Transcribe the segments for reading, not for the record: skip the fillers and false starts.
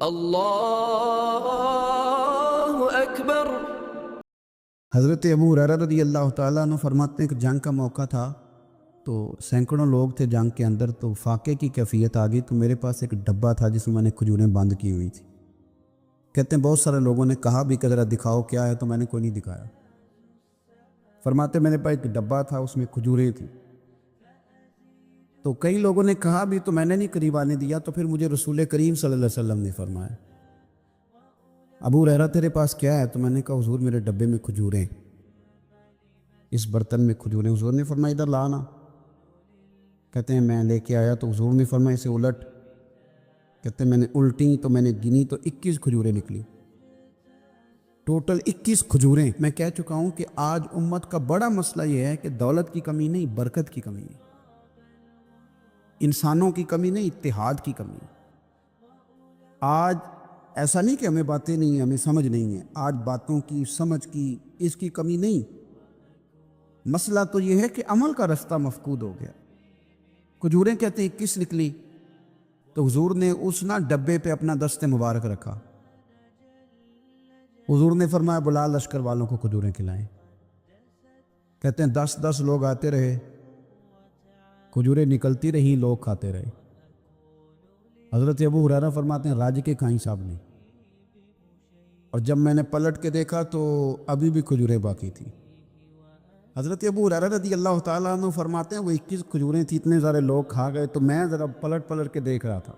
اللہ اکبر۔ حضرت ابو ہریرہ رضی اللہ تعالیٰ عنہ فرماتے ہیں کہ جنگ کا موقع تھا تو سینکڑوں لوگ تھے جنگ کے اندر، تو فاقے کی کیفیت آ گئی، تو میرے پاس ایک ڈبہ تھا جس میں میں نے کھجوریں بند کی ہوئی تھی۔ کہتے ہیں بہت سارے لوگوں نے کہا بھی کہ ذرا دکھاؤ کیا ہے، تو میں نے کوئی نہیں دکھایا۔ فرماتے میرے پاس ایک ڈبہ تھا، اس میں کھجوریں تھیں، تو کئی لوگوں نے کہا بھی تو میں نے نہیں قریب آنے دیا، تو پھر مجھے رسول کریم صلی اللہ علیہ وسلم نے فرمایا ابو ہریرہ تیرے پاس کیا ہے؟ تو میں نے کہا حضور میرے ڈبے میں کھجوریں، اس برتن میں کھجوریں۔ حضور نے فرمایا ادھر لانا۔ کہتے ہیں میں لے کے آیا تو حضور نے فرمایا اسے الٹ۔ کہتے ہیں میں نے الٹی تو میں نے گنی تو 21 کھجوریں نکلی، ٹوٹل 21 کھجوریں۔ میں کہہ چکا ہوں کہ آج امت کا بڑا مسئلہ یہ ہے کہ دولت کی کمی نہیں، برکت کی کمی ہے، انسانوں کی کمی نہیں، اتحاد کی کمی ہے۔ آج ایسا نہیں کہ ہمیں باتیں نہیں ہیں، ہمیں سمجھ نہیں ہے، آج باتوں کی سمجھ کی اس کی کمی نہیں، مسئلہ تو یہ ہے کہ عمل کا رستہ مفقود ہو گیا۔ کھجوریں کہتے ہیں 21 نکلی، تو حضور نے اس ڈبے پہ اپنا دست مبارک رکھا۔ حضور نے فرمایا بلا لشکر والوں کو کھجوریں کھلائیں۔ کہتے ہیں 10 لوگ آتے رہے، کھجوریں نکلتی رہی، لوگ کھاتے رہے۔ حضرت ابو ہریرہ فرماتے ہیں راج کے کھائیں صاحب نے، اور جب میں نے پلٹ کے دیکھا تو ابھی بھی کھجوریں باقی تھیں۔ حضرت ابو ہریرہ رضی اللہ تعالیٰ عنہ فرماتے ہیں وہ 21 کھجوریں تھیں، اتنے سارے لوگ کھا گئے، تو میں ذرا پلٹ کے دیکھ رہا تھا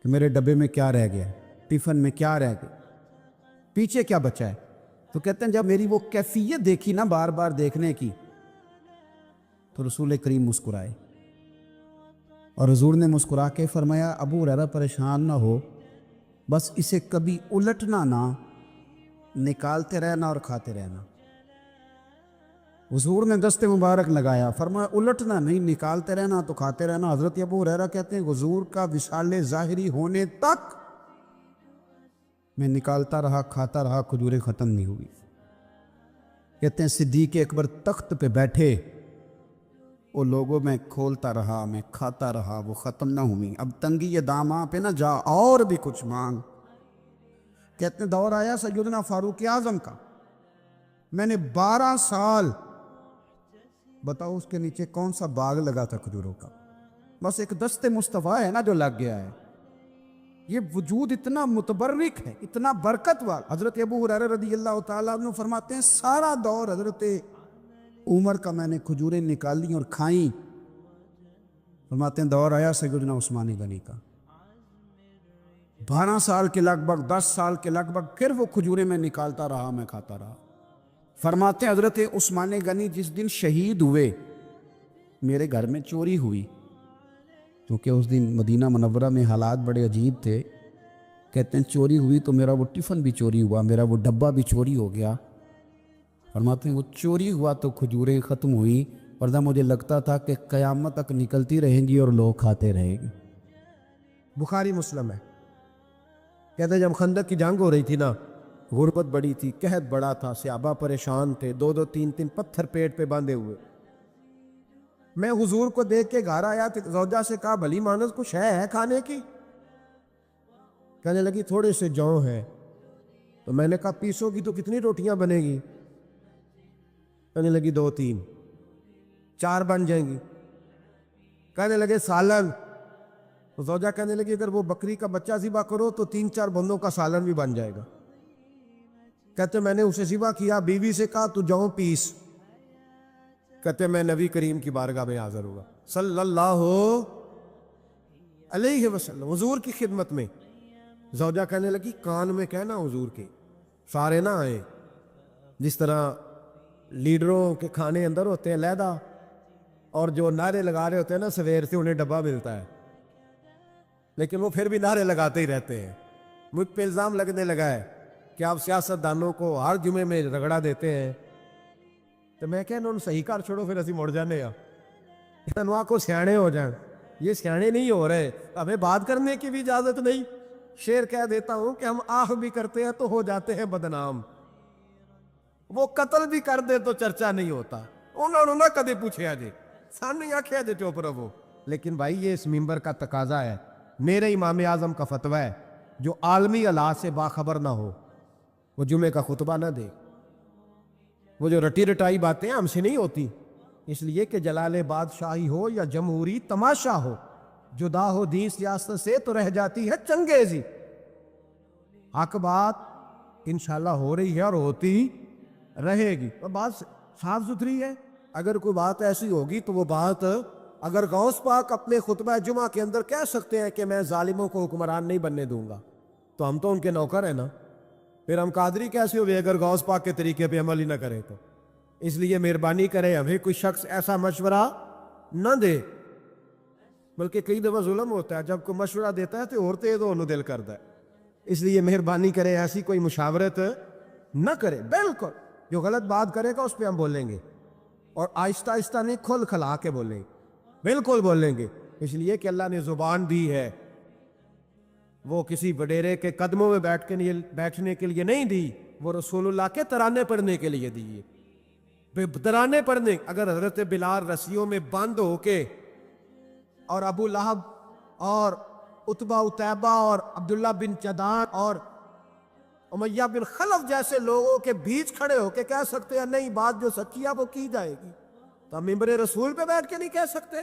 کہ میرے ڈبے میں کیا رہ گیا ہے، ٹفن میں کیا رہ گیا، پیچھے کیا بچا ہے۔ تو کہتے ہیں جب میری وہ کیفیت دیکھی نا بار بار دیکھنے کی، تو رسول کریم مسکرائے، اور حضور نے مسکرا کے فرمایا ابو ہریرہ پریشان نہ ہو، بس اسے کبھی الٹنا نہ، نکالتے رہنا اور کھاتے رہنا۔ حضور نے دست مبارک لگایا، فرمایا الٹنا نہیں، نکالتے رہنا تو کھاتے رہنا۔ حضرت ابو ہریرہ کہتے ہیں حضور کا وصال ظاہری ہونے تک میں نکالتا رہا، کھاتا رہا، کھجوریں ختم نہیں ہوئی۔ کہتے ہیں صدیق اکبر تخت پہ بیٹھے، وہ لوگوں میں کھولتا رہا، میں کھاتا رہا، وہ ختم نہ ہوئی۔ اب تنگی یہ داماں پہ نہ جا، اور بھی کچھ مانگ۔ کہتے ہیں دور آیا سیدنا فاروق اعظم کا، میں نے 12 سال، بتاؤ اس کے نیچے کون سا باغ لگا تھا کھجوروں کا، بس ایک دست مصطفیٰ ہے نا جو لگ گیا ہے۔ یہ وجود اتنا متبرک ہے، اتنا برکت والا۔ حضرت ابو ہریرہ رضی اللہ تعالیٰ عنہ فرماتے ہیں سارا دور حضرت عمر کا میں نے کھجوریں نکالی اور کھائیں۔ فرماتے ہیں دور آیا سیدنا عثمان غنی کا، 12 سال کے لگ بھگ، 10 سال کے لگ بھگ، پھر وہ کھجوریں میں نکالتا رہا، میں کھاتا رہا۔ فرماتے ہیں حضرت عثمان غنی جس دن شہید ہوئے، میرے گھر میں چوری ہوئی، کیونکہ اس دن مدینہ منورہ میں حالات بڑے عجیب تھے۔ کہتے ہیں چوری ہوئی تو میرا وہ ٹفن بھی چوری ہوا، میرا وہ ڈبہ بھی چوری ہو گیا۔ فرماتے ہیں وہ چوری ہوا تو کھجوریں ختم ہوئی، ورنہ مجھے لگتا تھا کہ قیامت تک نکلتی رہیں گی اور لوگ کھاتے رہیں گے۔ بخاری مسلم ہے۔ کہتے ہیں جب خندق کی جنگ ہو رہی تھی نا، غربت بڑی تھی، قحط بڑا تھا، صحابہ پریشان تھے، 2 3 پتھر پیٹ پہ باندھے ہوئے۔ میں حضور کو دیکھ کے گھر آیا تو زوجہ سے کہا بھلی مانس کچھ ہے کھانے کی؟ کہنے لگی تھوڑے سے جو ہیں۔ تو میں نے کہا پیسو گی تو کتنی روٹیاں بنے گی؟ کہنے لگی 2 3، 4 بن جائیں گی۔ کہنے لگے سالن، تو زوجہ کہنے لگی اگر وہ بکری کا بچہ ذبح کرو تو 3 4 بندوں کا سالن بھی بن جائے گا۔ کہتے میں نے اسے ذبح کیا، بیوی سے کہا تو جاؤ پیس۔ کہتے میں نبی کریم کی بارگاہ میں حاضر ہوگا صلی اللہ علیہ وسلم، حضور کی خدمت میں۔ زوجہ کہنے لگی کان میں کہنا حضور کے، سارے نہ آئے، جس طرح لیڈروں کے کھانے اندر ہوتے ہیں علیحدہ، اور جو نعرے لگا رہے ہوتے ہیں نا سویر سے انہیں ڈبہ ملتا ہے، لیکن وہ پھر بھی نعرے لگاتے ہی رہتے ہیں۔ مجھ پہ الزام لگنے لگا ہے کہ آپ سیاست دانوں کو ہر جمعے میں رگڑا دیتے ہیں، تو میں کہنا انہوں صحیح کر چھوڑو، پھر اسی مڑ جانے انواع کو سیانے ہو جائیں۔ یہ سیانے نہیں ہو رہے، ہمیں بات کرنے کی بھی اجازت نہیں۔ شعر کہہ دیتا ہوں کہ ہم آہ بھی کرتے ہیں تو ہو جاتے ہیں بدنام، وہ قتل بھی کر دے تو چرچا نہیں ہوتا۔ انہوں نے نہ کدے پوچھے جی، سانو آخیا جی چپ رہو، لیکن بھائی یہ اس ممبر کا تقاضا ہے، میرے امام اعظم کا فتویٰ ہے، جو عالمی حالات سے باخبر نہ ہو وہ جمعے کا خطبہ نہ دے۔ وہ جو رٹی رٹائی باتیں ہم سے نہیں ہوتی، اس لیے کہ جلال بادشاہی ہو یا جمہوری تماشا ہو، جدا ہو دین سیاست سے تو رہ جاتی ہے چنگیزی۔ حق بات انشاءاللہ ہو رہی ہے اور ہوتی رہے گی، اور بات صاف ستھری ہے۔ اگر کوئی بات ایسی ہوگی تو وہ بات اگر غوث پاک اپنے خطبہ جمعہ کے اندر کہہ سکتے ہیں کہ میں ظالموں کو حکمران نہیں بننے دوں گا، تو ہم تو ان کے نوکر ہیں نا، پھر ہم قادری کیسے ہوئے اگر غوث پاک کے طریقے پہ عمل ہی نہ کریں تو۔ اس لیے مہربانی کرے ہمیں کوئی شخص ایسا مشورہ نہ دے، بلکہ کئی دفعہ ظلم ہوتا ہے، جب کوئی مشورہ دیتا ہے تو اور تیز ہو دل کرتا ہے۔ اس لیے مہربانی کرے ایسی کوئی مشاورت نہ کرے، بالکل جو غلط بات کرے گا اس پہ ہم بولیں گے، اور آہستہ آہستہ نہیں، کھل کھلا کے بولیں گے، بالکل بولیں گے، اس لیے کہ اللہ نے زبان دی ہے، وہ کسی وڈیرے کے قدموں میں بیٹھنے کے لیے نہیں دی، وہ رسول اللہ کے ترانے پڑھنے کے لیے دی ہے۔ ترانے پڑھنے، اگر حضرت بلال رسیوں میں بند ہو کے اور ابو لہب اور عتبہ اتیبہ اور عبداللہ بن جدان اور امیہ بن خلف جیسے لوگوں کے بیچ کھڑے ہو کے کہہ سکتے ہیں نہیں بات جو سچی ہے وہ کی جائے گی، تو ہم ممبر رسول پہ بیٹھ کے نہیں کہہ سکتے؟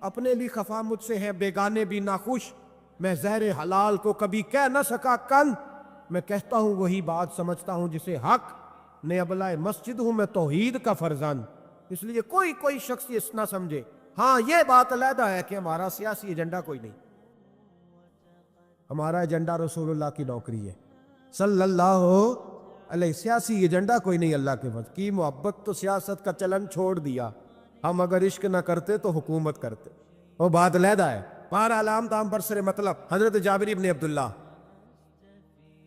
اپنے بھی خفا مجھ سے ہے، بیگانے بھی ناخوش، میں زہر حلال کو کبھی کہہ نہ سکا کن، میں کہتا ہوں وہی بات سمجھتا ہوں جسے حق نے ابلائے مسجد ہوں میں توحید کا فرزند۔ اس لیے کوئی شخص یہ نہ سمجھے، ہاں یہ بات علیحدہ ہے کہ ہمارا سیاسی ایجنڈا کوئی نہیں، ہمارا ایجنڈا رسول اللہ کی نوکری ہے صلی اللہ علیہ، سیاسی ایجنڈا کوئی نہیں۔ اللہ کے فضل کی محبت تو سیاست کا چلن چھوڑ دیا، ہم اگر عشق نہ کرتے تو حکومت کرتے، وہ بات علیحدہ ہے۔ پارا علام دام برسر مطلب حضرت جابر ابن عبداللہ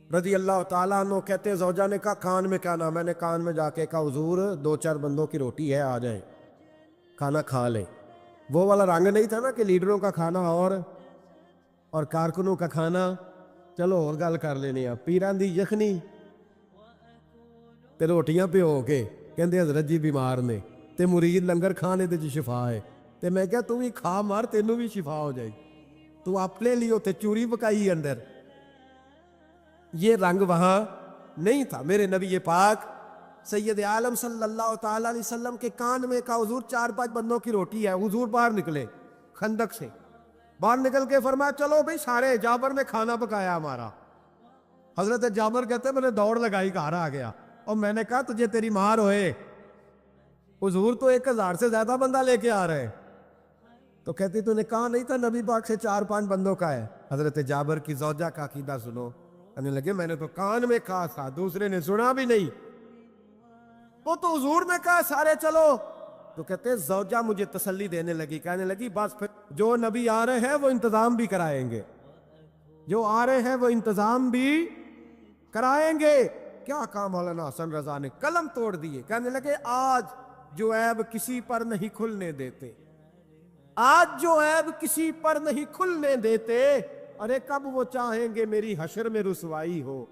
رضی اللہ تعالیٰ عنہ کہتے ہیں زوجہ نے کہا کان میں کیا نام، میں نے کان میں جا کے کہا حضور 2-4 بندوں کی روٹی ہے، آ جائیں کھانا کھا لیں۔ وہ والا رنگ نہیں تھا نا کہ لیڈروں کا کھانا اور کارکنوں کا کھانا چلو اور گل کر لینی ہے، پیران دی یخنی تے روٹیاں پہ ہو کے کہندے حضرت جی بیمار نے تے مرید لنگر کھانے تے جی شفا ہے، تے میں کہا تو بھی کھا مار تینوں بھی شفا ہو جائے، تو اپنے لیے تے چوری پکائی اندر، یہ رنگ وہاں نہیں تھا۔ میرے نبی پاک سید عالم صلی اللہ تعالیٰ علیہ وسلم کے کان میں کہا حضور 4-5 بندوں کی روٹی ہے، حضور باہر نکلے خندق سے، باہر نکل کے فرمایا چلو بھئی سارے، جابر نے کھانا پکایا ہمارا۔ حضرت جابر کہتے ہیں میں نے دوڑ لگائی گھر آ گیا، اور میں نے کہا تجھے تیری مار ہوئے، حضور تو 1000 سے زیادہ بندہ لے کے آ رہے، تو کہتی تو نے کہا نہیں تھا نبی پاک سے 4-5 بندوں کا ہے۔ حضرت جابر کی زوجہ کا عقیدہ سنو، کہنے لگے میں نے تو کان میں کہا تھا، دوسرے نے سنا بھی نہیں، وہ تو حضور نے کہا سارے چلو، تو کہتے ہیں زوجہ مجھے تسلی دینے لگی، کہنے لگی بس پھر جو نبی آ رہے ہیں وہ انتظام بھی کرائیں گے، جو آ رہے ہیں وہ انتظام بھی کرائیں گے۔ کیا کام مولانا حسن رضا نے قلم توڑ دیے، کہنے لگے آج جو عیب کسی پر نہیں کھلنے دیتے، آج جو عیب کسی پر نہیں کھلنے دیتے، ارے کب وہ چاہیں گے میری حشر میں رسوائی ہو،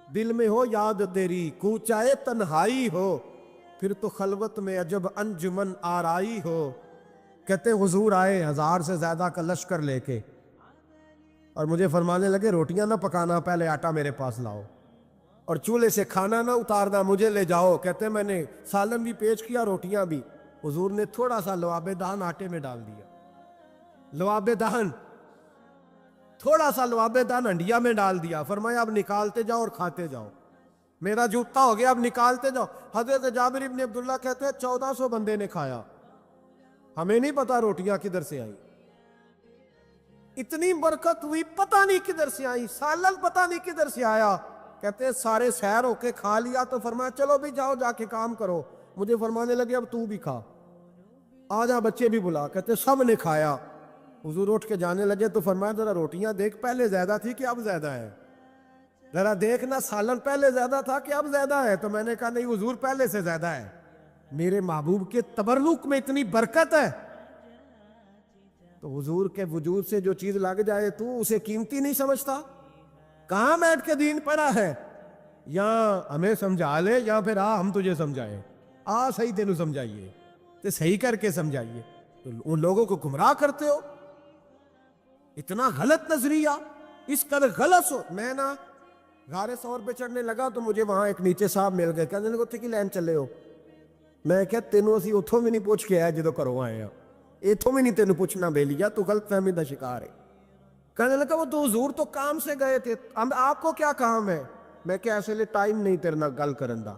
دل میں ہو یاد تیری کوچائے تنہائی ہو، پھر تو خلوت میں عجب انجمن آرائی ہو۔ کہتے حضور آئے 1000 سے زیادہ کا لشکر لے کے، اور مجھے فرمانے لگے روٹیاں نہ پکانا، پہلے آٹا میرے پاس لاؤ، اور چولہے سے کھانا نہ اتارنا، مجھے لے جاؤ۔ کہتے میں نے سالن بھی پیش کیا، روٹیاں بھی، حضور نے تھوڑا سا لواب دہن آٹے میں ڈال دیا، لواب دہن، تھوڑا سا لواب دہن ہنڈیا میں ڈال دیا، فرمایا اب نکالتے جاؤ اور کھاتے جاؤ، میرا جوتا ہو گیا اب نکالتے جاؤ۔ حضرت جابر ابن عبداللہ کہتے ہیں 1400 بندے نے کھایا، ہمیں نہیں پتا روٹیاں کدھر سے آئی، اتنی برکت ہوئی پتہ نہیں کدھر سے آئی، سالن پتہ نہیں کدھر سے آیا۔ کہتے ہیں سارے سیر ہو کے کھا لیا، تو فرمایا چلو بھی جاؤ جا کے کام کرو، مجھے فرمانے لگے اب تو بھی کھا، آ جا بچے بھی بلا۔ کہتے سب نے کھایا، حضور اٹھ کے جانے لگے تو فرمایا ذرا روٹیاں دیکھ پہلے زیادہ تھی کہ اب زیادہ ہے، ذرا دیکھنا سالن پہلے زیادہ تھا کہ اب زیادہ ہے، تو میں نے کہا نہیں حضور پہلے سے زیادہ ہے، میرے محبوب کے تبرک میں اتنی برکت ہے۔ تو حضور کے وجود سے جو چیز لگ جائے تو اسے قیمتی نہیں سمجھتا، کہاں بیٹھ کے دین پڑھا ہے، یا ہمیں سمجھا لے یا پھر ہم تجھے سمجھائیں، صحیح تینوں سمجھائیے تو صحیح کر کے سمجھائیے، تو ان لوگوں کو گمراہ کرتے ہو۔ اتنا غلط نظریہ، اس قدر غلط سو. میں نا غار ثور پہ چڑھنے لگا تو مجھے وہاں ایک نیچے صاحب مل گئے. کہنے لگے کی لین چلے ہو؟ میں کہا تینوں اسی اتھوں بھی نہیں پوچھ کے آیا جدو کرو آئے ہیں، اتھوں بھی نہیں تینوں پوچھنا بے لیا، تو غلط فہمی دا شکار ہے. کہنے لگا وہ تو حضور تو کام سے گئے تھے، آپ کو کیا کام ہے؟ میں کہ ایسے لئے ٹائم نہیں تیرے نہ گل کرن دا،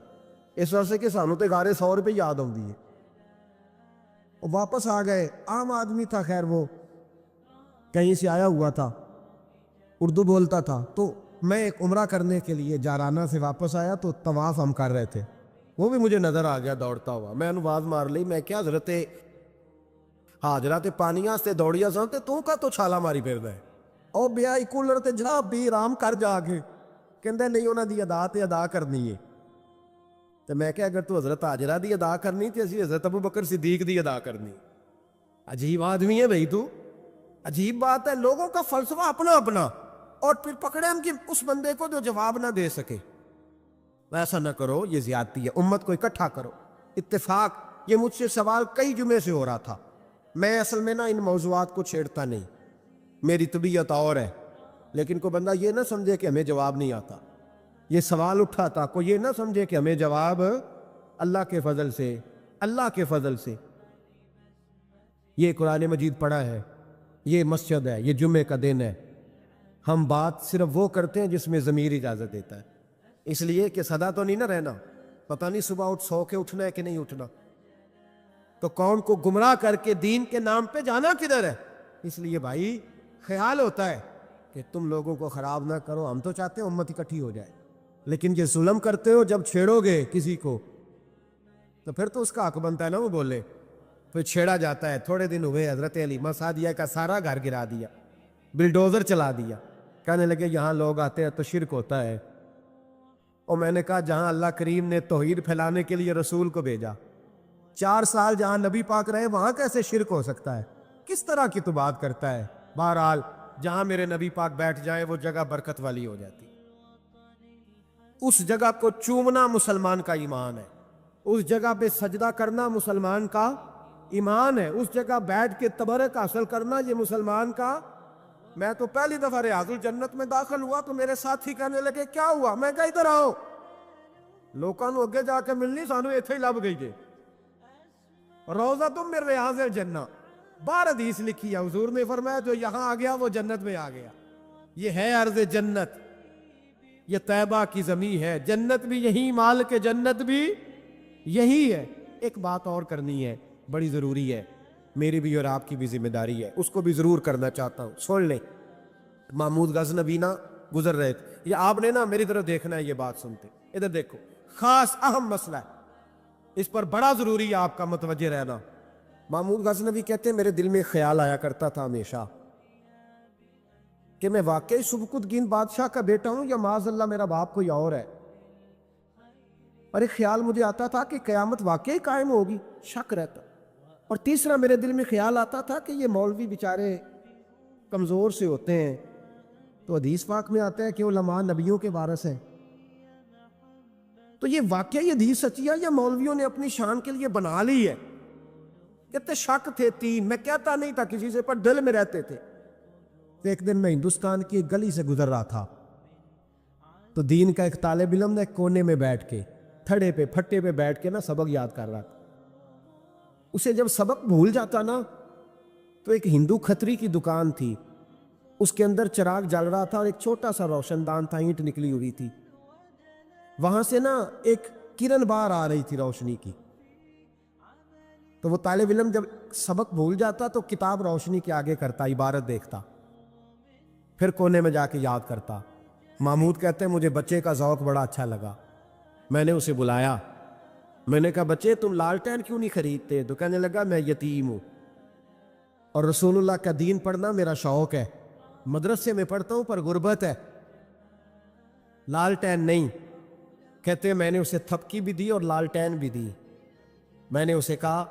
اس وجہ سے کہ سانو تے غار ثور پہ یاد آؤں دی ہے. وہ واپس آ گئے. عام آدمی تھا، خیر وہ کہیں سے آیا ہوا تھا، اردو بولتا تھا. تو میں ایک عمرہ کرنے کے لیے جارانہ سے واپس آیا تو طواف ہم کر رہے تھے. وہ بھی مجھے نظر آ گیا دوڑتا ہوا. میں انہوں آواز مار لی. میں کیا حضرت حاجرہ تے پانیاں سے دوڑیا سن تے تو کا تو چھالا ماری پھر دے او بیائی کولر تے جا بھی رام کر جا کے. کہندے نہیں انہاں دی ادا تے ادا کرنی ہے. تو میں کہا اگر تو حضرت حاجرہ دی ادا کرنی تے اسی حضرت ابو بکر صدیق دی ادا کرنی. عجیب آدمی ہے بھائی تو. عجیب بات ہے، لوگوں کا فلسفہ اپنا اپنا، اور پھر پکڑے ہم کہ اس بندے کو جو جواب نہ دے سکے. ایسا نہ کرو، یہ زیادتی ہے. امت کو اکٹھا کرو. اتفاق یہ مجھ سے سوال کئی جمعے سے ہو رہا تھا. میں اصل میں نا ان موضوعات کو چھیڑتا نہیں، میری طبیعت اور ہے. لیکن کوئی بندہ یہ نہ سمجھے کہ ہمیں جواب نہیں آتا. یہ سوال اٹھا تھا، کوئی یہ نہ سمجھے کہ ہمیں جواب اللہ کے فضل سے، اللہ کے فضل سے. یہ قرآن مجید پڑھا ہے، یہ مسجد ہے، یہ جمعے کا دن ہے. ہم بات صرف وہ کرتے ہیں جس میں ضمیر اجازت دیتا ہے. اس لیے کہ سدا تو نہیں نہ رہنا، پتہ نہیں صبح اٹھ سو کے اٹھنا ہے کہ نہیں اٹھنا، تو قوم کو گمراہ کر کے دین کے نام پہ جانا کدھر ہے. اس لیے بھائی خیال ہوتا ہے کہ تم لوگوں کو خراب نہ کرو. ہم تو چاہتے ہیں امت اکٹھی ہو جائے، لیکن یہ ظلم کرتے ہو جب چھیڑو گے کسی کو تو پھر تو اس کا حق بنتا ہے نا وہ بولے. پھر چھیڑا جاتا ہے. تھوڑے دن ہوئے حضرت علیمہ سعدیہ کا سارا گھر گرا دیا، بلڈوزر چلا دیا. کہنے لگے یہاں لوگ آتے ہیں تو شرک ہوتا ہے. اور میں نے کہا جہاں اللہ کریم نے توحید پھیلانے کے لیے رسول کو بھیجا، 4 سال جہاں نبی پاک رہے وہاں کیسے شرک ہو سکتا ہے؟ کس طرح کی تو بات کرتا ہے. بہرحال جہاں میرے نبی پاک بیٹھ جائیں وہ جگہ برکت والی ہو جاتی. اس جگہ کو چومنا مسلمان کا ایمان ہے، اس جگہ پہ سجدہ کرنا مسلمان کا ایمان ہے، اس جگہ بیٹھ کے تبرک حاصل کرنا یہ مسلمان کا. میں تو پہلی دفعہ ریاض الجنت میں داخل ہوا تو میرے ساتھی کہنے لگے کیا ہوا؟ میں کہا ادھر آؤ، لوکاں نو اگے جا کے ملنی، سانو ایتھے ہی لب گئی جے. روضہ تم من ریاض الجنہ، 12 حدیث لکھی ہے. حضور نے فرمایا جو یہاں آ گیا وہ جنت میں آ گیا. یہ ہے ارض جنت، یہ طیبہ کی زمین ہے. جنت بھی یہی، مال کے جنت بھی یہی ہے. ایک بات اور کرنی ہے، بڑی ضروری ہے، میری بھی اور آپ کی بھی ذمہ داری ہے، اس کو بھی ضرور کرنا چاہتا ہوں. سن لیں. محمود غزنوی نا گزر رہے تھے. یہ آپ نے نا میری طرف دیکھنا ہے، یہ بات سنتے ادھر دیکھو. خاص اہم مسئلہ ہے، اس پر بڑا ضروری ہے آپ کا متوجہ رہنا. محمود غزنوی کہتے ہیں میرے دل میں خیال آیا کرتا تھا ہمیشہ کہ میں واقعی سبکتگین بادشاہ کا بیٹا ہوں یا معاذ اللہ میرا باپ کوئی اور ہے. اور ایک خیال مجھے آتا تھا کہ قیامت واقعی قائم ہوگی، شک رہتا. اور تیسرا میرے دل میں خیال آتا تھا کہ یہ مولوی بیچارے کمزور سے ہوتے ہیں، تو حدیث پاک میں آتا ہے کہ علماء نبیوں کے وارث ہیں. تو یہ واقعی حدیث سچی ہے یا مولویوں نے اپنی شان کے لیے بنا لی ہے؟ کہتے شک تھے 3. میں کہتا نہیں تھا کسی سے، پر دل میں رہتے تھے. تو ایک دن میں ہندوستان کی ایک گلی سے گزر رہا تھا تو دین کا ایک طالب علم نے ایک کونے میں بیٹھ کے تھڑے پہ پھٹے پہ بیٹھ کے نا سبق یاد کر رہا تھا. اسے جب سبق بھول جاتا نا تو ایک ہندو کھتری کی دکان تھی، اس کے اندر چراغ جل رہا تھا اور ایک چھوٹا سا روشن دان تھا، اینٹ نکلی ہوئی تھی. وہاں سے نا ایک کرن باہر آ رہی تھی روشنی کی. تو وہ طالب علم جب سبق بھول جاتا تو کتاب روشنی کے آگے کرتا، عبارت دیکھتا، پھر کونے میں جا کے یاد کرتا. محمود کہتے ہیں مجھے بچے کا ذوق بڑا اچھا لگا. میں نے اسے بلایا، میں نے کہا بچے تم لالٹین کیوں نہیں خریدتے؟ تو کہنے لگا میں یتیم ہوں اور رسول اللہ کا دین پڑھنا میرا شوق ہے، مدرسے میں پڑھتا ہوں پر غربت ہے، لالٹین نہیں. کہتے ہیں میں نے اسے تھپکی بھی دی اور لالٹین بھی دی. میں نے اسے کہا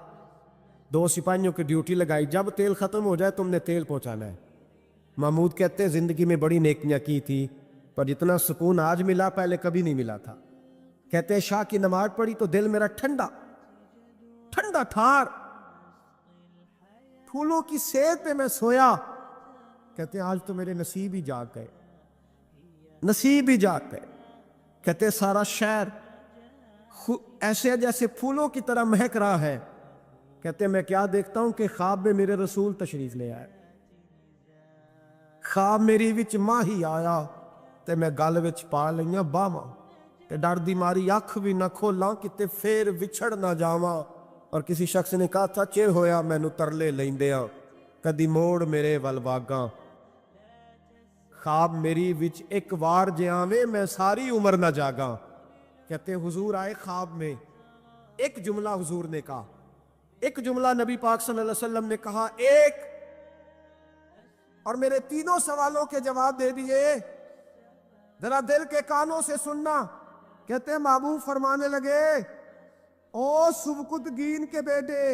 2 سپاہیوں کی ڈیوٹی لگائی، جب تیل ختم ہو جائے تم نے تیل پہنچانا ہے. محمود کہتے ہیں زندگی میں بڑی نیکیاں کی تھی پر جتنا سکون آج ملا پہلے کبھی نہیں ملا تھا. کہتے ہیں شاہ کی نماز پڑھی تو دل میرا ٹھنڈا ٹھنڈا ٹھار، پھولوں کی سیت پہ میں سویا کہتے ہیں آج تو میرے نصیب ہی جاگ گئے، نصیب ہی جاگ گئے۔ کہتے ہیں سارا شہر ایسے جیسے پھولوں کی طرح مہک رہا ہے۔ کہتے ہیں میں کیا دیکھتا ہوں کہ خواب میں میرے رسول تشریف لے آئے، خواب میری وچ ماہی آیا تے میں گل وچ پا لئیاں باواں تے ڈر دی ماری اکھ بھی نہ کھولاں کتے پھر وچھڑ نہ جاواں۔ اور کسی شخص نے کہا تھا چر ہویا مینوں ترلے لیندیاں کدی موڑ میرے ول واگاں، خواب میری وچ ایک وار جے آویں میں ساری عمر نہ جاگاں۔ کہتے ہیں حضور آئے خواب میں، ایک جملہ حضور نے کہا، ایک جملہ نبی پاک صلی اللہ علیہ وسلم نے کہا ایک، اور میرے تینوں سوالوں کے جواب دے دیے۔ ذرا دل کے کانوں سے سننا۔ کہتے ہیں محبوب فرمانے لگے او سبکتگین کے بیٹے،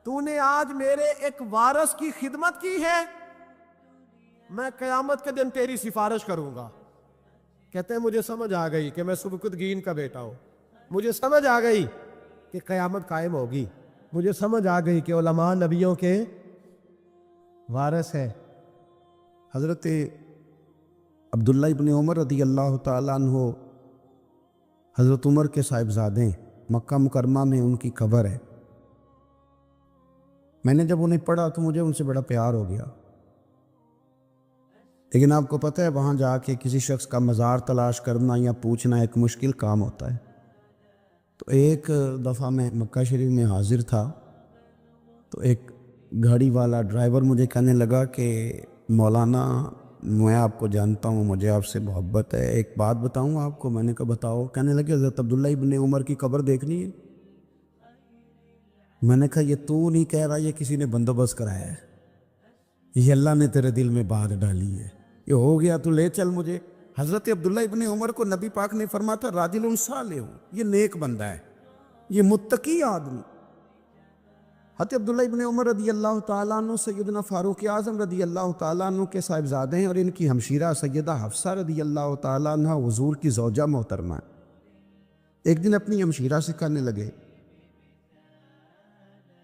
تو نے آج میرے ایک وارث کی خدمت کی ہے، میں قیامت کے دن تیری سفارش کروں گا۔ کہتے ہیں مجھے سمجھ آ گئی کہ میں سبکتگین کا بیٹا ہوں، مجھے سمجھ آ گئی کہ قیامت قائم ہوگی، مجھے سمجھ آ گئی کہ علماء نبیوں کے وارث ہے۔ حضرت عبداللہ ابن عمر رضی اللہ تعالیٰ عنہ حضرت عمر کے صاحبزادے، مکہ مکرمہ میں ان کی قبر ہے۔ میں نے جب انہیں پڑھا تو مجھے ان سے بڑا پیار ہو گیا، لیکن آپ کو پتہ ہے وہاں جا کے کسی شخص کا مزار تلاش کرنا یا پوچھنا ایک مشکل کام ہوتا ہے۔ تو ایک دفعہ میں مکہ شریف میں حاضر تھا تو ایک گاڑی والا ڈرائیور مجھے کہنے لگا کہ مولانا میں آپ کو جانتا ہوں، مجھے آپ سے محبت ہے، ایک بات بتاؤں آپ کو۔ میں نے کہا بتاؤ۔ کہنے لگے حضرت عبداللہ ابن عمر کی قبر دیکھنی ہے۔ میں نے کہا یہ تو نہیں کہہ رہا، یہ کسی نے بندوبست کرایا ہے، یہ اللہ نے تیرے دل میں بات ڈالی ہے، یہ ہو گیا تو لے چل مجھے۔ حضرت عبداللہ ابن عمر کو نبی پاک نے فرمایا تھا راجل صالح ہو، یہ نیک بندہ ہے، یہ متقی آدمی۔ حضرت عبداللہ ابن عمر رضی اللہ تعالیٰ عنہ سیدنا فاروق اعظم رضی اللہ تعالیٰ عنہ کے صاحبزادے ہیں، اور ان کی ہمشیرہ سیدہ حفصہ رضی اللہ تعالیٰ عنہ حضور کی زوجہ محترمہ ہیں۔ ایک دن اپنی ہمشیرہ سے کہنے لگے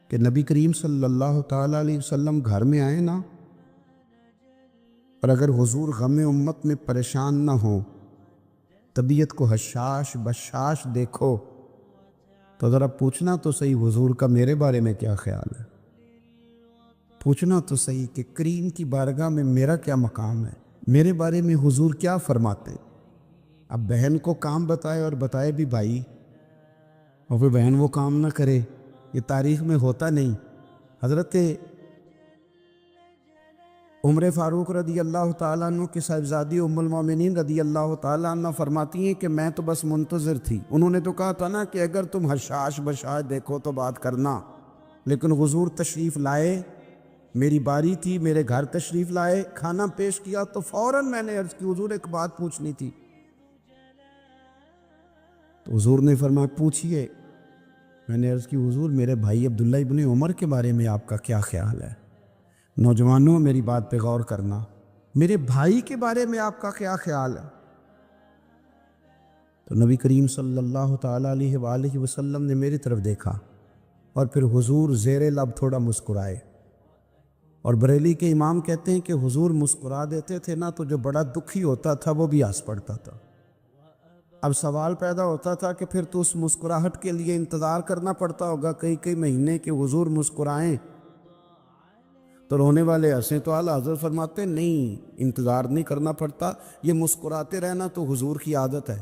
کہ نبی کریم صلی اللہ تعالیٰ علیہ وسلم گھر میں آئے نا، اور اگر حضور غم امت میں پریشان نہ ہوں، طبیعت کو حشاش بشاش دیکھو تو ذرا پوچھنا تو صحیح حضور کا میرے بارے میں کیا خیال ہے، پوچھنا تو صحیح کہ کریم کی بارگاہ میں میرا کیا مقام ہے، میرے بارے میں حضور کیا فرماتے۔ اب بہن کو کام بتائے اور بتائے بھی بھائی، اور پھر بہن وہ کام نہ کرے، یہ تاریخ میں ہوتا نہیں۔ حضرت عمر فاروق رضی اللہ تعالیٰ عنہ کی صاحبزادی ام المومنین رضی اللہ تعالیٰ عنہ فرماتی ہیں کہ میں تو بس منتظر تھی۔ انہوں نے تو کہا تھا نا کہ اگر تم حشاش بشاش دیکھو تو بات کرنا، لیکن حضور تشریف لائے، میری باری تھی، میرے گھر تشریف لائے، کھانا پیش کیا تو فوراً میں نے عرض کی حضور ایک بات پوچھنی تھی۔ تو حضور نے فرمایا پوچھئے۔ میں نے عرض کی حضور میرے بھائی عبداللہ ابن عمر کے بارے میں آپ کا کیا خیال ہے؟ نوجوانوں میری بات پہ غور کرنا، میرے بھائی کے بارے میں آپ کا کیا خیال ہے؟ تو نبی کریم صلی اللہ تعالیٰ علیہ وآلہ وسلم نے میری طرف دیکھا اور پھر حضور زیر لب تھوڑا مسکرائے، اور بریلی کے امام کہتے ہیں کہ حضور مسکرا دیتے تھے نا تو جو بڑا دکھی ہوتا تھا وہ بھی ہنس پڑتا تھا۔ اب سوال پیدا ہوتا تھا کہ پھر تو اس مسکراہٹ کے لیے انتظار کرنا پڑتا ہوگا کئی مہینے کہ حضور مسکرائیں تو رونے والے ہنسیں، تو اعلیٰ حضرت فرماتے نہیں، انتظار نہیں کرنا پڑتا، یہ مسکراتے رہنا تو حضور کی عادت ہے۔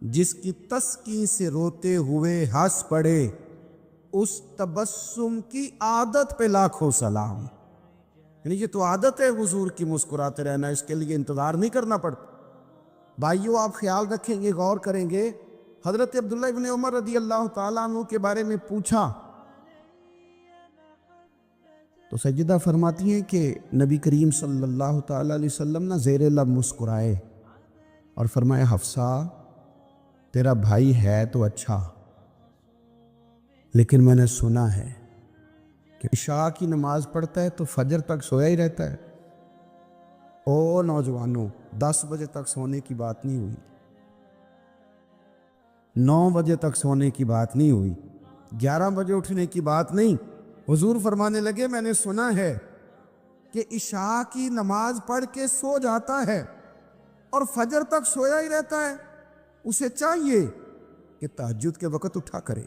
جس کی تسکی سے روتے ہوئے ہنس پڑے اس تبسم کی عادت پہ لاکھوں سلام، یعنی یہ تو عادت ہے حضور کی مسکراتے رہنا، اس کے لیے انتظار نہیں کرنا پڑتا۔ بھائیو آپ خیال رکھیں گے، غور کریں گے، حضرت عبداللہ ابن عمر رضی اللہ تعالیٰ عنہ کے بارے میں پوچھا تو سیدہ فرماتی ہیں کہ نبی کریم صلی اللہ تعالیٰ علیہ وسلم نہ زیر لب مسکرائے اور فرمایا حفصہ تیرا بھائی ہے تو اچھا، لیکن میں نے سنا ہے کہ عشاء کی نماز پڑھتا ہے تو فجر تک سویا ہی رہتا ہے۔ او نوجوانوں، 10 بجے تک سونے کی بات نہیں ہوئی، 9 بجے تک سونے کی بات نہیں ہوئی، 11 بجے اٹھنے کی بات نہیں۔ حضور فرمانے لگے میں نے سنا ہے کہ عشاء کی نماز پڑھ کے سو جاتا ہے اور فجر تک سویا ہی رہتا ہے، اسے چاہیے کہ تہجد کے وقت اٹھا کرے،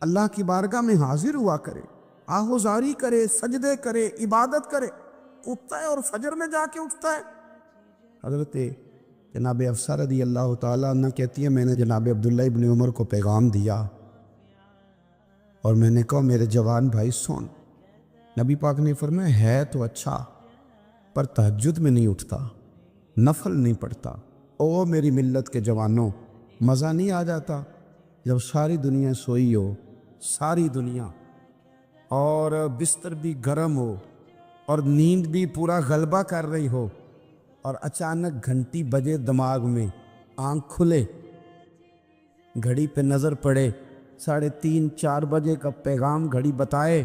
اللہ کی بارگاہ میں حاضر ہوا کرے، آہوزاری کرے، سجدے کرے، عبادت کرے، اٹھتا ہے اور فجر میں جا کے اٹھتا ہے۔ حضرت جناب حفصہ رضی اللہ تعالیٰ عنہ کہتی ہے میں نے جناب عبداللہ ابن عمر کو پیغام دیا اور میں نے کہا میرے جوان بھائی سن، نبی پاک نے فرمایا ہے تو اچھا پر تہجد میں نہیں اٹھتا، نفل نہیں پڑھتا۔ او میری ملت کے جوانوں، مزہ نہیں آ جاتا جب ساری دنیا سوئی ہو، ساری دنیا، اور بستر بھی گرم ہو اور نیند بھی پورا غلبہ کر رہی ہو، اور اچانک گھنٹی بجے دماغ میں، آنکھ کھلے، گھڑی پہ نظر پڑے، 3:30 4 بجے کا پیغام گھڑی بتائے،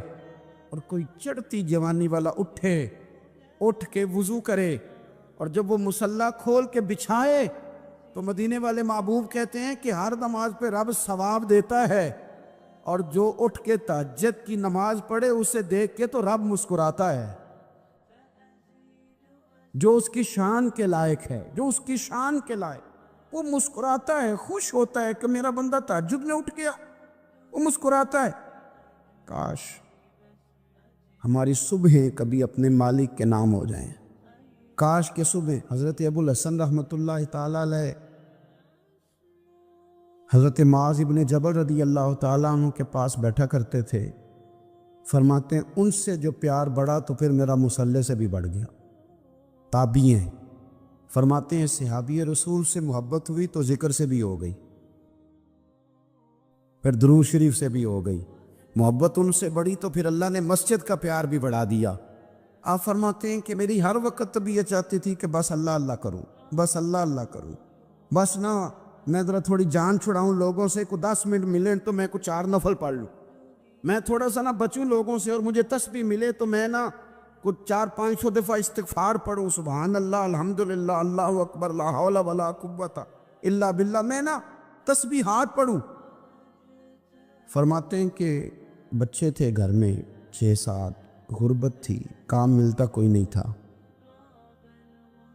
اور کوئی چڑھتی جوانی والا اٹھ کے وضو کرے، اور جب وہ مصلی کھول کے بچھائے تو مدینے والے محبوب کہتے ہیں کہ ہر نماز پہ رب ثواب دیتا ہے، اور جو اٹھ کے تہجد کی نماز پڑھے اسے دیکھ کے تو رب مسکراتا ہے، جو اس کی شان کے لائق ہے، جو اس کی شان کے لائق، وہ مسکراتا ہے، خوش ہوتا ہے کہ میرا بندہ تہجد میں اٹھ گیا، وہ مسکراتا ہے۔ کاش ہماری صبحیں کبھی اپنے مالک کے نام ہو جائیں، کاش کہ صبح حضرت ابو الحسن رحمۃ اللہ تعالیٰ علیہ حضرت معاذ ابن جبل رضی اللہ تعالیٰ عنہ کے پاس بیٹھا کرتے تھے، فرماتے ہیں ان سے جو پیار بڑھا تو پھر میرا مصلی سے بھی بڑھ گیا۔ تابعی ہیں، فرماتے ہیں صحابی رسول سے محبت ہوئی تو ذکر سے بھی ہو گئی، پھر درود شریف سے بھی ہو گئی، محبت ان سے بڑھی تو پھر اللہ نے مسجد کا پیار بھی بڑھا دیا۔ آپ فرماتے ہیں کہ میری ہر وقت طبیعت چاہتی تھی کہ بس اللہ اللہ کروں، بس اللہ اللہ کروں، بس نہ میں ذرا تھوڑی جان چھڑاؤں لوگوں سے، کو 10 منٹ ملے تو میں کو 4 نفل پڑھ لوں، میں تھوڑا سا نہ بچوں لوگوں سے، اور مجھے تسبیح ملے تو میں نہ کچھ 400-500 دفعہ استغفار پڑھوں، سبحان اللہ، الحمدللہ، اللہ اکبر، لا حول ولا قوت الا باللہ، میں نہ تسبیحات پڑھوں۔ فرماتے ہیں کہ بچے تھے گھر میں 6-7، غربت تھی، کام ملتا کوئی نہیں تھا،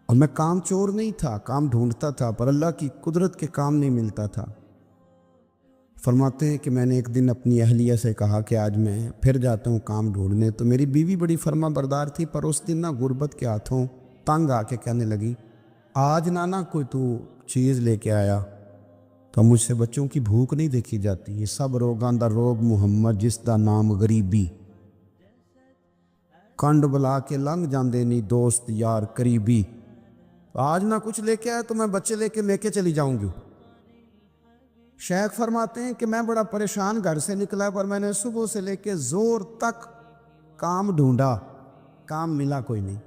اور میں کام چور نہیں تھا، کام ڈھونڈتا تھا، پر اللہ کی قدرت کے کام نہیں ملتا تھا۔ فرماتے ہیں کہ میں نے ایک دن اپنی اہلیہ سے کہا کہ آج میں پھر جاتا ہوں کام ڈھونڈنے، تو میری بیوی بڑی فرما بردار تھی، پر اس دن نہ غربت کے ہاتھوں تنگ آ کے کہنے لگی آج نانا کوئی تو چیز لے کے آیا، تو مجھ سے بچوں کی بھوک نہیں دیکھی جاتی، یہ سب روگاں دا روگ محمد جس دا نام غریبی، کنڈ بلا کے لنگ جاندے نہیں دوست یار قریبی، آج نہ کچھ لے کے آیا تو میں بچے لے کے چلی جاؤں گی۔ شیخ فرماتے ہیں کہ میں بڑا پریشان گھر سے نکلا، پر میں نے صبح سے لے کے زور تک کام ڈھونڈا، کام ملا کوئی نہیں،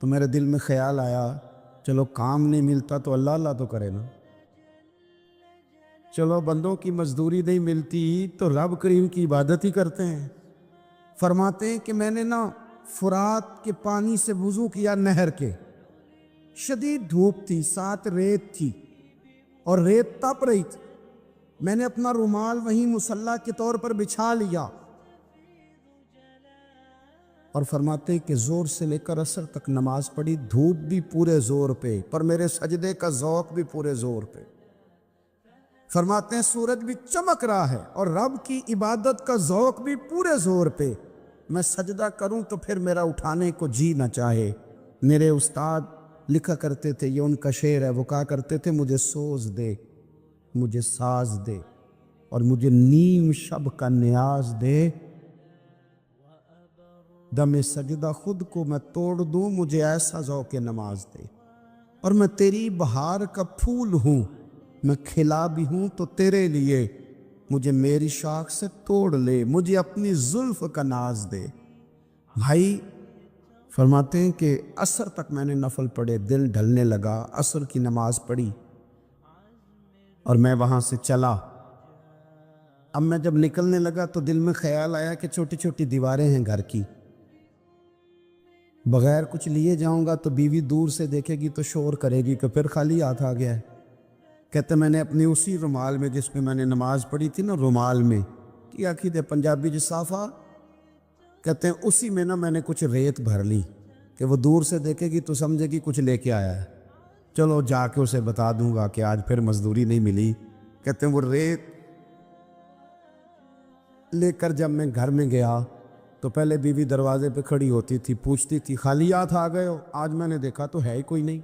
تو میرے دل میں خیال آیا چلو کام نہیں ملتا تو اللہ اللہ تو کرے نا، چلو بندوں کی مزدوری نہیں ملتی تو رب کریم کی عبادت ہی کرتے ہیں۔ فرماتے ہیں کہ میں نے نا فرات کے پانی سے وضو کیا، نہر کے، شدید دھوپ تھی، ساتھ ریت تھی اور ریت تپ رہی تھی، میں نے اپنا رومال وہیں مصلی کے طور پر بچھا لیا، اور فرماتے ہیں کہ زور سے لے کر عصر تک نماز پڑھی، دھوپ بھی پورے زور پہ، پر میرے سجدے کا ذوق بھی پورے زور پہ۔ فرماتے ہیں سورج بھی چمک رہا ہے اور رب کی عبادت کا ذوق بھی پورے زور پہ، میں سجدہ کروں تو پھر میرا اٹھانے کو جی نہ چاہے۔ میرے استاد لکھا کرتے تھے، یہ ان کا شعر ہے، وہ کہا کرتے تھے مجھے سوز دے، مجھے ساز دے، اور مجھے نیم شب کا نیاز دے، دم سجدہ خود کو میں توڑ دوں، مجھے ایسا ذوق نماز دے، اور میں تیری بہار کا پھول ہوں، میں کھلا بھی ہوں تو تیرے لیے، مجھے میری شاخ سے توڑ لے، مجھے اپنی زلف کا ناز دے۔ بھائی فرماتے ہیں کہ عصر تک میں نے نفل پڑھے، دل ڈھلنے لگا، عصر کی نماز پڑھی اور میں وہاں سے چلا۔ اب میں جب نکلنے لگا تو دل میں خیال آیا کہ چھوٹی چھوٹی دیواریں ہیں گھر کی، بغیر کچھ لیے جاؤں گا تو بیوی دور سے دیکھے گی تو شور کرے گی کہ پھر خالی ہاتھ آ گیا ہے۔ کہتے میں نے اپنی اسی رومال میں جس میں میں نے نماز پڑھی تھی نا، رومال میں کیا کی دے پنجابی جی صافا، کہتے ہیں اسی میں نا میں نے کچھ ریت بھر لی کہ وہ دور سے دیکھے گی تو سمجھے گی کچھ لے کے آیا ہے، چلو جا کے اسے بتا دوں گا کہ آج پھر مزدوری نہیں ملی۔ کہتے ہیں وہ ریت لے کر جب میں گھر میں گیا تو پہلے بیوی دروازے پہ کھڑی ہوتی تھی، پوچھتی تھی خالیات آ گئے ہو؟ آج میں نے دیکھا تو ہے ہی کوئی نہیں۔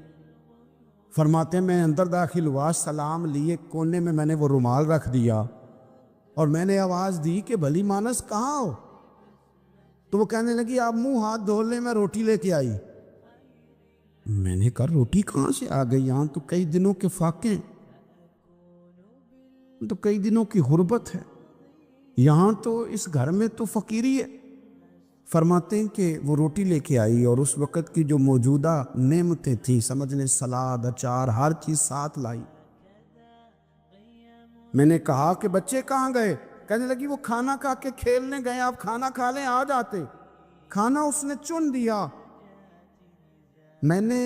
فرماتے ہیں میں اندر داخل ہوا، سلام لیے، کونے میں نے وہ رومال رکھ دیا اور میں نے آواز دی کہ بھلی مانس کہاں ہو؟ تو وہ کہنے لگی آپ منہ ہاتھ دھو لیں، میں روٹی لے کے آئی۔ میں نے کہا روٹی کہاں سے آ گئی؟ یہاں تو کئی دنوں کے فاقے، تو کئی دنوں کی غربت ہے، یہاں تو اس گھر میں تو فقیری ہے۔ فرماتے ہیں کہ وہ روٹی لے کے آئی اور اس وقت کی جو موجودہ نعمتیں تھیں، سمجھ لیں سلاد، اچار، ہر چیز ساتھ لائی۔ میں نے کہا کہ بچے کہاں گئے؟ کہنے لگی وہ کھانا کھا کے کھیلنے گئے، آپ کھانا کھا لیں آ جاتے۔ کھانا اس نے چن دیا۔ میں نے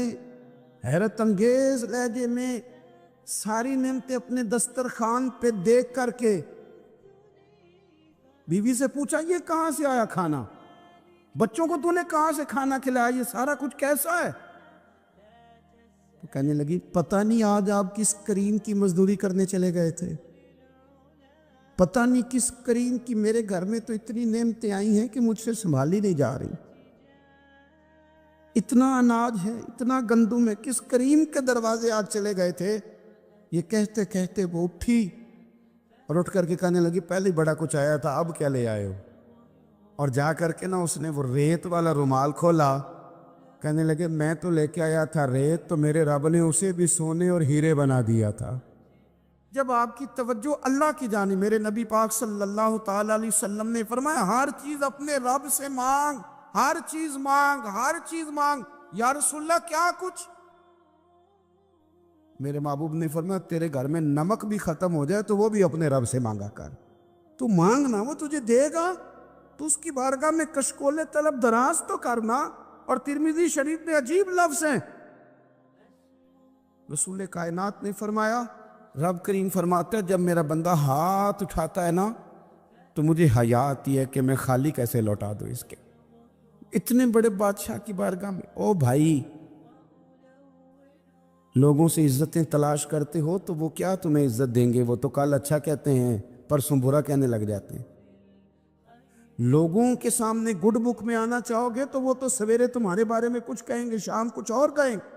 حیرت انگیز لہجے میں ساری نعمتیں اپنے دسترخوان پہ دیکھ کر کے بیوی سے پوچھا یہ کہاں سے آیا کھانا؟ بچوں کو تو نے کہاں سے کھانا کھلایا؟ یہ سارا کچھ کیسا ہے؟ تو کہنے لگی پتہ نہیں آج آپ کس کریم کی مزدوری کرنے چلے گئے تھے، پتہ نہیں کس کریم کی، میرے گھر میں تو اتنی نعمتیں آئی ہیں کہ مجھ سے سنبھالی نہیں جا رہی، اتنا اناج ہے، اتنا گندم ہے، کس کریم کے دروازے آج چلے گئے تھے؟ یہ کہتے کہتے وہ اٹھی اور اٹھ کر کے کہنے لگی پہلے بڑا کچھ آیا تھا، اب کیا لے آئے ہو؟ اور جا کر کے نا اس نے وہ ریت والا رومال کھولا، کہنے لگے میں تو لے کے آیا تھا ریت، تو میرے رب نے اسے بھی سونے اور ہیرے بنا دیا تھا۔ جب آپ کی توجہ اللہ کی جانب، میرے نبی پاک صلی اللہ تعالی علیہ وسلم نے فرمایا ہر چیز اپنے رب سے مانگ، ہر چیز مانگ، ہر چیز مانگ۔ یا رسول اللہ کیا کچھ؟ میرے محبوب نے فرمایا تیرے گھر میں نمک بھی ختم ہو جائے تو وہ بھی اپنے رب سے مانگا کر، تو مانگنا وہ تجھے دے گا، تو اس کی بارگاہ میں کشکول طلب دراز تو کرنا۔ اور ترمذی شریف میں عجیب لفظ ہیں، رسول کائنات نے فرمایا، رب کریم فرماتا ہے جب میرا بندہ ہاتھ اٹھاتا ہے نا تو مجھے حیا آتی ہے کہ میں خالی کیسے لوٹا دوں اس کے، اتنے بڑے بادشاہ کی بارگاہ میں۔ او بھائی، لوگوں سے عزتیں تلاش کرتے ہو تو وہ کیا تمہیں عزت دیں گے؟ وہ تو کل اچھا کہتے ہیں، پرسوں برا کہنے لگ جاتے ہیں۔ لوگوں کے سامنے گڈ بک میں آنا چاہو گے تو وہ تو سویرے تمہارے بارے میں کچھ کہیں گے، شام کچھ اور کہیں گے۔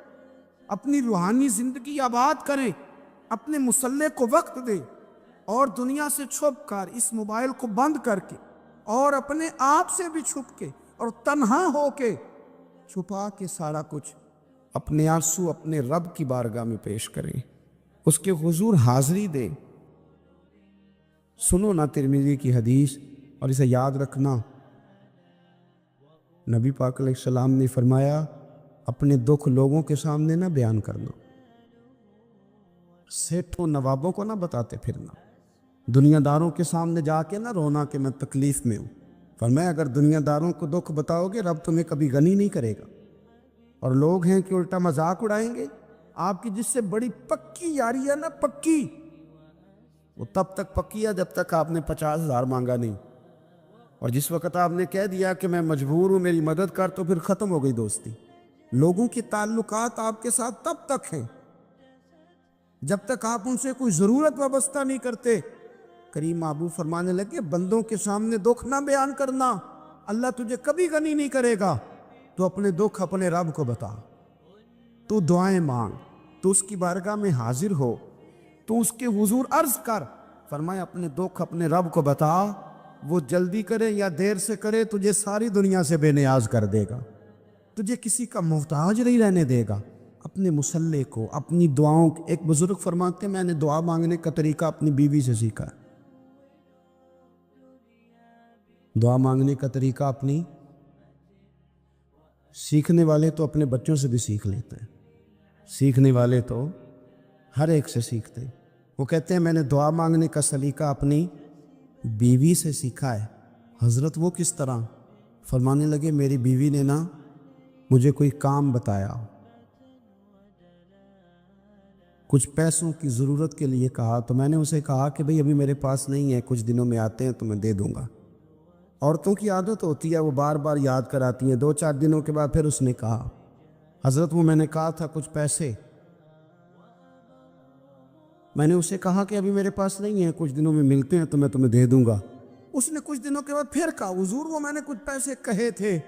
اپنی روحانی زندگی آباد کریں، اپنے مصلے کو وقت دیں، اور دنیا سے چھپ کر اس موبائل کو بند کر کے اور اپنے آپ سے بھی چھپ کے اور تنہا ہو کے چھپا کے سارا کچھ اپنے آنسو اپنے رب کی بارگاہ میں پیش کریں، اس کے حضور حاضری دیں۔ سنو نا ترمذی کی حدیث اور اسے یاد رکھنا، نبی پاک علیہ السلام نے فرمایا اپنے دکھ لوگوں کے سامنے نہ بیان کرنا، سیٹھوں نوابوں کو نہ بتاتے پھرنا، دنیا داروں کے سامنے جا کے نہ رونا کہ میں تکلیف میں ہوں۔ فرمایا اگر دنیا داروں کو دکھ بتاؤ گے رب تمہیں کبھی غنی نہیں کرے گا، اور لوگ ہیں کہ الٹا مذاق اڑائیں گے۔ آپ کی جس سے بڑی پکی یاری ہے نا، پکی، وہ تب تک پکی ہے جب تک آپ نے 50,000 مانگا نہیں، اور جس وقت آپ نے کہہ دیا کہ میں مجبور ہوں میری مدد کر تو پھر ختم ہو گئی دوستی۔ لوگوں کے تعلقات آپ کے ساتھ تب تک ہیں جب تک آپ ان سے کوئی ضرورت وابستہ نہیں کرتے۔ کریم محبوب فرمانے لگے بندوں کے سامنے دکھ نہ بیان کرنا، اللہ تجھے کبھی غنی نہیں کرے گا۔ تو اپنے دکھ اپنے رب کو بتا، تو دعائیں مانگ، تو اس کی بارگاہ میں حاضر ہو، تو اس کے حضور عرض کر۔ فرمایا اپنے دکھ اپنے رب کو بتا، وہ جلدی کرے یا دیر سے کرے تجھے ساری دنیا سے بے نیاز کر دے گا، تجھے کسی کا محتاج نہیں رہنے دے گا۔ اپنے مسلح کو، اپنی دعاؤں، ایک بزرگ فرماتے ہیں میں نے دعا مانگنے کا طریقہ اپنی بیوی سے سیکھا، دعا مانگنے کا طریقہ اپنی، سیکھنے والے تو اپنے بچوں سے بھی سیکھ لیتے ہیں، سیکھنے والے تو ہر ایک سے سیکھتے ہیں۔ وہ کہتے ہیں میں نے دعا مانگنے کا سلیقہ اپنی بیوی سے سیکھا ہے۔ حضرت وہ کس طرح؟ فرمانے لگے میری بیوی نے نا مجھے کوئی کام بتایا، کچھ پیسوں کی ضرورت کے لیے کہا، تو میں نے اسے کہا کہ بھئی ابھی میرے پاس نہیں ہے، کچھ دنوں میں آتے ہیں تو میں دے دوں گا۔ عورتوں کی عادت ہوتی ہے وہ بار بار یاد کراتی ہیں. 2-4 دنوں کے بعد پھر اس نے کہا حضرت وہ میں نے کہا تھا کچھ پیسے. میں نے اسے کہا کہ ابھی میرے پاس نہیں ہے, کچھ دنوں میں ملتے ہیں تو میں تمہیں دے دوں گا. اس نے کچھ دنوں کے بعد پھر کہا حضور وہ میں نے کچھ پیسے کہے تھے.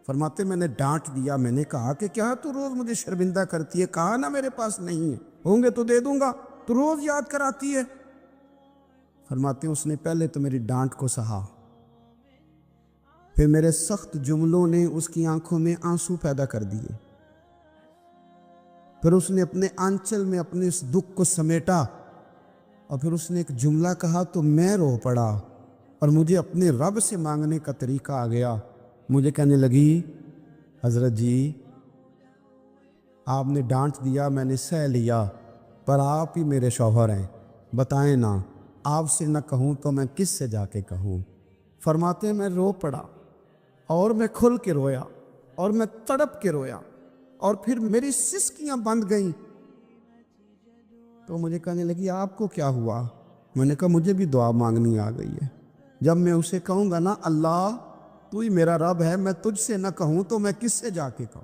فرماتے میں نے ڈانٹ دیا, میں نے کہا کہ کیا تو روز مجھے شرمندہ کرتی ہے, کہا نا میرے پاس نہیں ہے, ہوں گے تو دے دوں گا, تو روز یاد کراتی ہے. فرماتے ہیں اس نے پہلے تو میری ڈانٹ کو سہا, پھر میرے سخت جملوں نے اس کی آنکھوں میں آنسو پیدا کر دیے. پھر اس نے اپنے آنچل میں اپنے اس دکھ کو سمیٹا اور پھر اس نے ایک جملہ کہا تو میں رو پڑا اور مجھے اپنے رب سے مانگنے کا طریقہ آ گیا. مجھے کہنے لگی حضرت جی آپ نے ڈانٹ دیا, میں نے سہ لیا, پر آپ ہی میرے شوہر ہیں, بتائیں نا آپ سے نہ کہوں تو میں کس سے جا کے کہوں. فرماتے ہیں میں رو پڑا اور میں کھل کے رویا اور میں تڑپ کے رویا اور پھر میری سسکیاں بند گئیں. تو مجھے کہنے لگی آپ کو کیا ہوا؟ میں نے کہا مجھے بھی دعا مانگنی آ گئی ہے. جب میں اسے کہوں گا نا اللہ تو ہی میرا رب ہے, میں تجھ سے نہ کہوں تو میں کس سے جا کے کہوں؟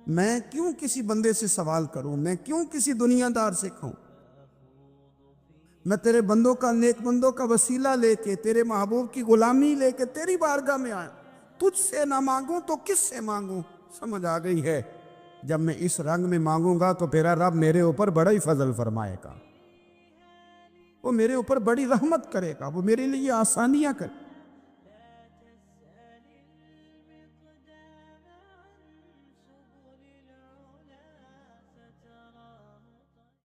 میں کیوں کسی بندے سے سوال کروں, میں کیوں کسی دنیا دار سے کہوں؟ میں تیرے بندوں کا, نیک بندوں کا وسیلہ لے کے, تیرے محبوب کی غلامی لے کے تیری بارگاہ میں آیا, تجھ سے نہ مانگوں تو کس سے مانگوں؟ سمجھ آ گئی ہے. جب میں اس رنگ میں مانگوں گا تو تیرا رب میرے اوپر بڑا ہی فضل فرمائے گا, وہ میرے اوپر بڑی رحمت کرے گا, وہ میرے لیے آسانیاں کرے.